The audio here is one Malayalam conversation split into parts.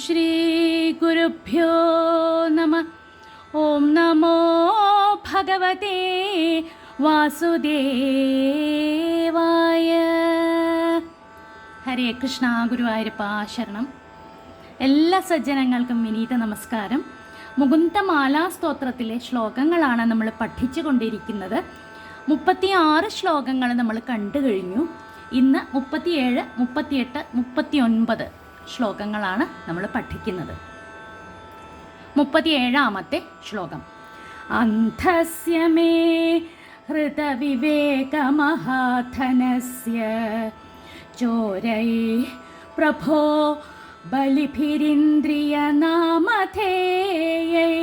ശ്രീ ഗുരുഭ്യോ നമ. ഓം നമോ ഭഗവതേ വാസുദേവായ. ഹരേ കൃഷ്ണ. ഗുരുവായൂരപ്പ ശരണം. എല്ലാ സജ്ജനങ്ങൾക്കും വിനീത നമസ്കാരം. മുകുന്ദമാലാ സ്തോത്രത്തിലെ ശ്ലോകങ്ങളാണ് നമ്മൾ പഠിച്ചു കൊണ്ടിരിക്കുന്നത്. 36 ശ്ലോകങ്ങൾ നമ്മൾ കണ്ടു കഴിഞ്ഞു. ഇന്ന് 37, 38, 39 ശ്ലോകങ്ങളാണ് നമ്മൾ പഠിക്കുന്നത്. 37ാമത്തെ ശ്ലോകം. അന്ധസ്യ മേ ഹൃതവിവേകമഹാധനസ്യ ചോരൈ പ്രഭോ ബലിഭിരിന്ദ്രിയനാമധേയൈ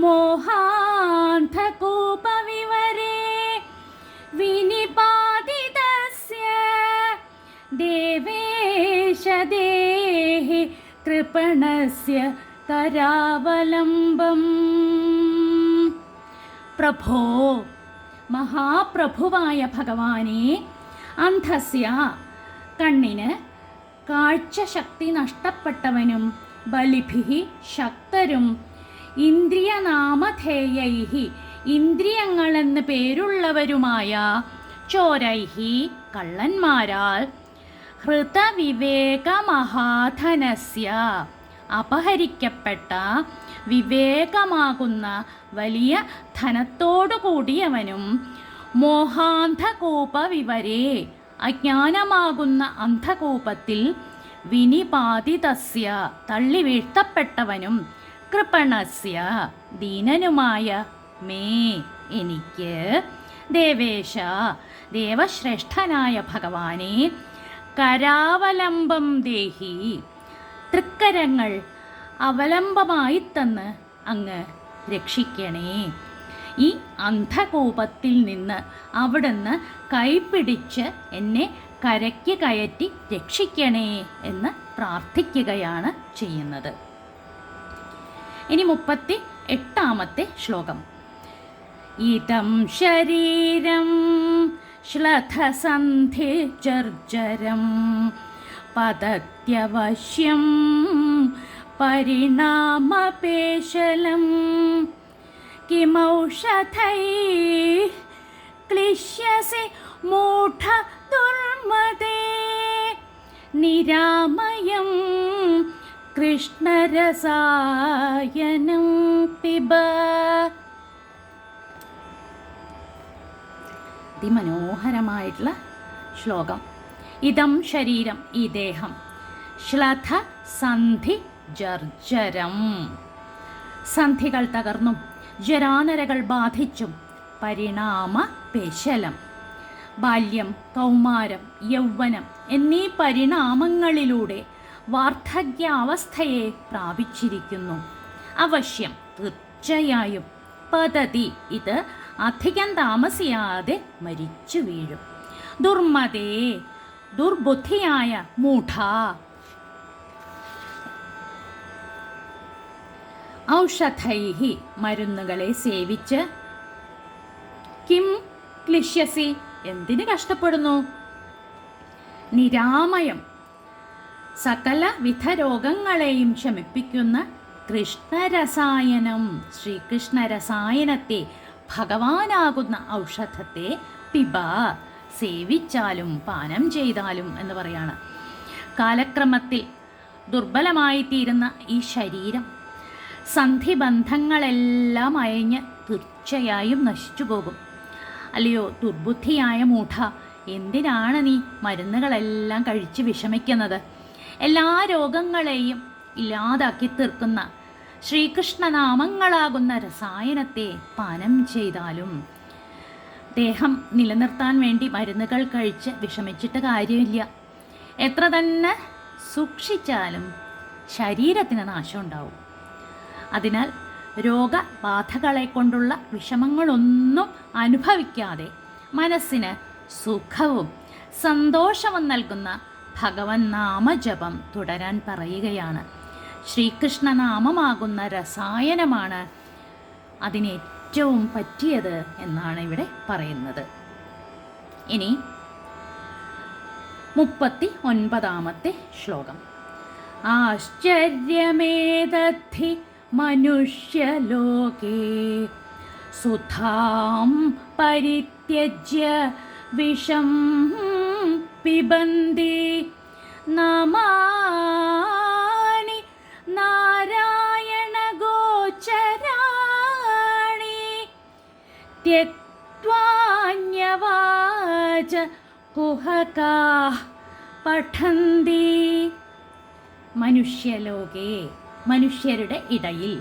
മോഹാന്ധകൂപവിവരേ വിനിപാതിതസ്യ ദേവേശ ദേഹി കൃപണസ്യ കരാവലംബം. പ്രഭോ, മഹാപ്രഭുവായ ഭഗവാനെ, അന്ധസ്യ കണ്ണിന് കാഴ്ചശക്തി നഷ്ടപ്പെട്ടവനും ബലിഭിഹി ശക്തരും ഇന്ദ്രിയനാമധേയൈഹി ഇന്ദ്രിയങ്ങളെന്ന് പേരുള്ളവരുമായ ചോരൈഹി കള്ളന്മാരാൽ ഹൃതവിവേകമഹാധനസ്യ അപഹരിക്കപ്പെട്ട വിവേകമാകുന്ന വലിയ ധനത്തോടു കൂടിയവനും മോഹാന്ധകൂപവിവരേ അജ്ഞാനമാകുന്ന അന്ധകൂപത്തിൽ വിനിപാതിതസ്യ തള്ളി വീഴ്ത്തപ്പെട്ടവനും കൃപണസ്യ ദീനനുമായ മേ എനിക്ക് ദേവേശ ദേവശ്രേഷ്ഠനായ ഭഗവാനെ കരാവലംബം ദേഹി തൃക്കരങ്ങൾ അവലംബമായി തന്ന് അങ്ങ് രക്ഷിക്കണേ. ഈ അന്ധകൂപത്തിൽ നിന്ന് അവിടുന്ന് കൈപിടിച്ച് എന്നെ കരയ്ക്ക് കയറ്റി രക്ഷിക്കണേ എന്ന് പ്രാർത്ഥിക്കുകയാണ് ചെയ്യുന്നത്. ഇനി 38ാമത്തെ ശ്ലോകം. ഇതം ശരീരം ശ്ലഥസന്ധി ജർജരം പതത്യവശ്യം പരിണാമപേശലം കിമൗഷധൈ ക്ലിശ്യസി മൂഢ ദുർമദേ നിരാമയം കൃഷ്ണരസായനം പിബ. അതിമനോഹരമായിട്ടുള്ള ശ്ലോകം. ഇതം ശരീരം, ഈ ദേഹം, ശ്ലഥ സന്ധി ജർജരം സന്ധികൾ തകർന്നും ജരാനരകൾ ബാധിച്ചും പരിണാമ പേശലം ബാല്യം, കൗമാരം, യൗവനം എന്നീ പരിണാമങ്ങളിലൂടെ വാർദ്ധക്യാവസ്ഥയെ പ്രാപിച്ചിരിക്കുന്നു. അവശ്യം, തീർച്ചയായും, പതതി, ഇത് അധികം താമസിയാതെ മരിച്ചു വീഴും. ദുർമതേ, ദുർബുദ്ധിയായ മൂഢ. ഔഷധൈഹി, മരുന്നുകളെ സേവിച്ച്. കിം ക്ലിശ്യസി, എന്തിന് കഷ്ടപ്പെടുന്നു. നിരാമയം, സകല വിധ രോഗങ്ങളെയും ശമിപ്പിക്കുന്ന കൃഷ്ണരസായനം, ശ്രീകൃഷ്ണരസായനത്തെ, ഭഗവാനാകുന്ന ഔഷധത്തെ പിബ, സേവിച്ചാലും പാനം ചെയ്താലും എന്ന് പറയാണ്. കാലക്രമത്തിൽ ദുർബലമായി തീരുന്ന ഈ ശരീരം സന്ധിബന്ധങ്ങളെല്ലാം അയഞ്ഞ് തീർച്ചയായും നശിച്ചു പോകും. അല്ലയോ ദുർബുദ്ധിയായ മൂഢ, എന്തിനാണ് നീ മരുന്നുകളെല്ലാം കഴിച്ച് വിഷമിക്കുന്നത്? എല്ലാ രോഗങ്ങളെയും ഇല്ലാതാക്കി തീർക്കുന്ന ശ്രീകൃഷ്ണനാമങ്ങളാകുന്ന രസായനത്തെ പാനം ചെയ്താലും. ദേഹം നിലനിർത്താൻ വേണ്ടി മരുന്നുകൾ കഴിച്ച് വിഷമിച്ചിട്ട് കാര്യമില്ല. എത്ര തന്നെ സൂക്ഷിച്ചാലും ശരീരത്തിന് നാശമുണ്ടാവും. അതിനാൽ രോഗബാധകളെ കൊണ്ടുള്ള വിഷമങ്ങളൊന്നും അനുഭവിക്കാതെ മനസ്സിന് സുഖവും സന്തോഷവും നൽകുന്ന ഭഗവൻ നാമജപം തുടരാൻ പറയുകയാണ്. ശ്രീകൃഷ്ണനാമമാകുന്ന രസായനമാണ് അതിനേറ്റവും പറ്റിയത് എന്നാണ് ഇവിടെ പറയുന്നത്. ഇനി 39ാമത്തെ ശ്ലോകം. ആശ്ചര്യമേതദ്ധി മനുഷ്യലോകേ സുധാം പരിത്യജ്യ വിഷം പിബന്തി നാമാനി നാരായണ ഗോചരാണി ത്യക്വാന്യവാച കുഹകാഃ പഠന്തി. മനുഷ്യലോകേ, മനുഷ്യരുടെ ഇടയിൽ,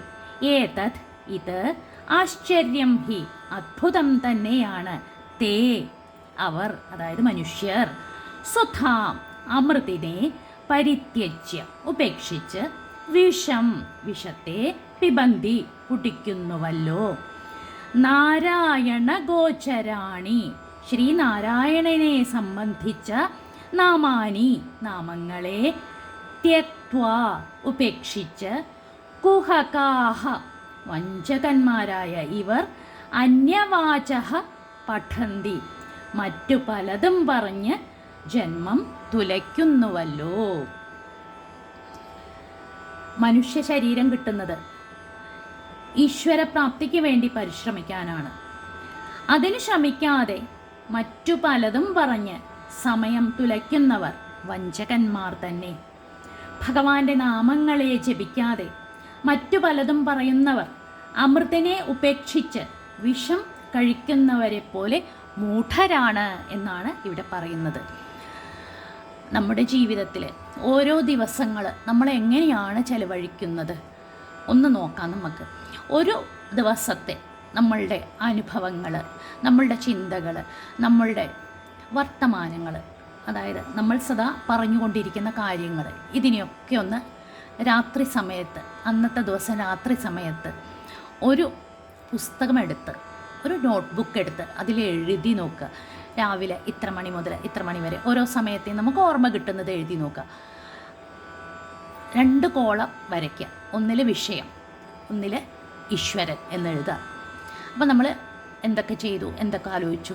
ഏതത് ഇത്, ആശ്ചര്യം ഹി അദ്ഭുതം തന്നെയാണ്, തേ അവർ, അതായത് മനുഷ്യർ, സുധാം അമൃതിനെ പരിത്യജ്യ ഉപേക്ഷിച്ച്, വിഷം വിഷത്തെ, പിബന്തി കുടിക്കുന്നുവല്ലോ, നാരായണ ഗോചരാണി ശ്രീനാരായണനെ സംബന്ധിച്ച നാമാനി നാമങ്ങളെ, ത്യക്വാ ഉപേക്ഷിച്ച്, കുഹകാഹ വഞ്ചകന്മാരായ ഇവർ, അന്യവാചഃ പഠന്തി മറ്റു പലതും പറഞ്ഞ് ജന്മം തുലയ്ക്കുന്നുവല്ലോ. മനുഷ്യ ശരീരം കിട്ടുന്നത് ഈശ്വരപ്രാപ്തിക്ക് വേണ്ടി പരിശ്രമിക്കാനാണ്. അതിന് ശ്രമിക്കാതെ മറ്റു പലതും പറഞ്ഞ് സമയം തുലയ്ക്കുന്നവർ വഞ്ചകന്മാർ തന്നെ. ഭഗവാന്റെ നാമങ്ങളെ ജപിക്കാതെ മറ്റു പലതും പറയുന്നവർ അമൃതനെ ഉപേക്ഷിച്ച് വിഷം കഴിക്കുന്നവരെ പോലെ മൂഢരാണ് എന്നാണ് ഇവിടെ പറയുന്നത്. നമ്മുടെ ജീവിതത്തിൽ ഓരോ ദിവസങ്ങൾ നമ്മൾ എങ്ങനെയാണ് ചെലവഴിക്കുന്നത് ഒന്ന് നോക്കാം നമുക്ക്. ഒരു ദിവസത്തെ നമ്മളുടെ അനുഭവങ്ങൾ, നമ്മളുടെ ചിന്തകൾ, നമ്മളുടെ വർത്തമാനങ്ങൾ, അതായത് നമ്മൾ സദാ പറഞ്ഞുകൊണ്ടിരിക്കുന്ന കാര്യങ്ങൾ, ഇതിനെയൊക്കെ ഒന്ന് രാത്രി സമയത്ത്, അന്നത്തെ ദിവസം രാത്രി സമയത്ത് ഒരു പുസ്തകമെടുത്ത്, ഒരു നോട്ട്ബുക്ക് എടുത്ത് അതിൽ എഴുതി നോക്കുക. രാവിലെ ഇത്ര മണി മുതൽ ഇത്ര മണി വരെ ഓരോ സമയത്തെയും നമുക്ക് ഓർമ്മ കിട്ടുന്നത് എഴുതി നോക്കുക. 2 കോളം വരയ്ക്കുക. ഒന്നിൽ വിഷയം, ഒന്നിൽ ഈശ്വരൻ എന്നെഴുതുക. അപ്പോൾ നമ്മൾ എന്തൊക്കെ ചെയ്തു, എന്തൊക്കെ ആലോചിച്ചു,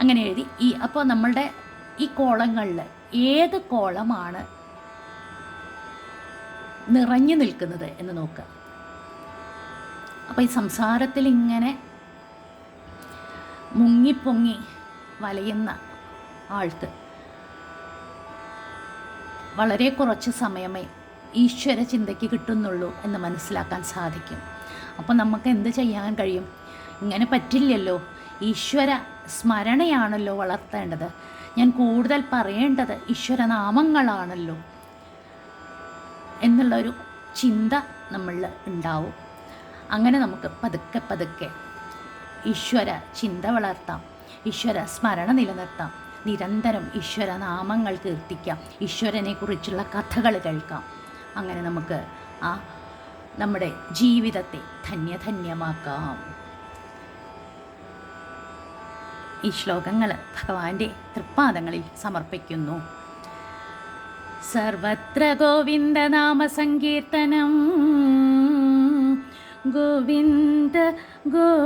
അങ്ങനെ എഴുതി. അപ്പോൾ നമ്മളുടെ ഈ കോളങ്ങളിൽ ഏത് കോളമാണ് നിറഞ്ഞു നിൽക്കുന്നത് എന്ന് നോക്കുക. അപ്പോൾ ഈ സംസാരത്തിൽ ഇങ്ങനെ മുങ്ങിപ്പൊങ്ങി വലയുന്ന ആൾക്ക് വളരെ കുറച്ച് സമയമേ ഈശ്വര ചിന്തയ്ക്ക് കിട്ടുന്നുള്ളൂ എന്ന് മനസ്സിലാക്കാൻ സാധിക്കും. അപ്പോൾ നമുക്ക് എന്ത് ചെയ്യാൻ കഴിയും? ഇങ്ങനെ പറ്റില്ലല്ലോ, ഈശ്വര സ്മരണയാണല്ലോ വളർത്തേണ്ടത്, ഞാൻ കൂടുതൽ പറയേണ്ടത് ഈശ്വരനാമങ്ങളാണല്ലോ എന്നുള്ളൊരു ചിന്ത നമ്മളിൽ ഉണ്ടാവും. അങ്ങനെ നമുക്ക് പതുക്കെ പതുക്കെ ഈശ്വര ചിന്ത വളർത്താം, ഈശ്വര സ്മരണ നിലനിർത്താം, നിരന്തരം ഈശ്വര നാമങ്ങൾ കീർത്തിക്കാം, ഈശ്വരനെക്കുറിച്ചുള്ള കഥകൾ കേൾക്കാം. അങ്ങനെ നമുക്ക് നമ്മുടെ ജീവിതത്തെ ധന്യധന്യമാക്കാം. ഈ ശ്ലോകങ്ങൾ ഭഗവാന്റെ തൃപ്പാദങ്ങളിൽ സമർപ്പിക്കുന്നു. സർവത്ര ഗോവിന്ദനാമ സങ്കീർത്തനം, ഗോവിന്ദ ഗോവിന്ദ.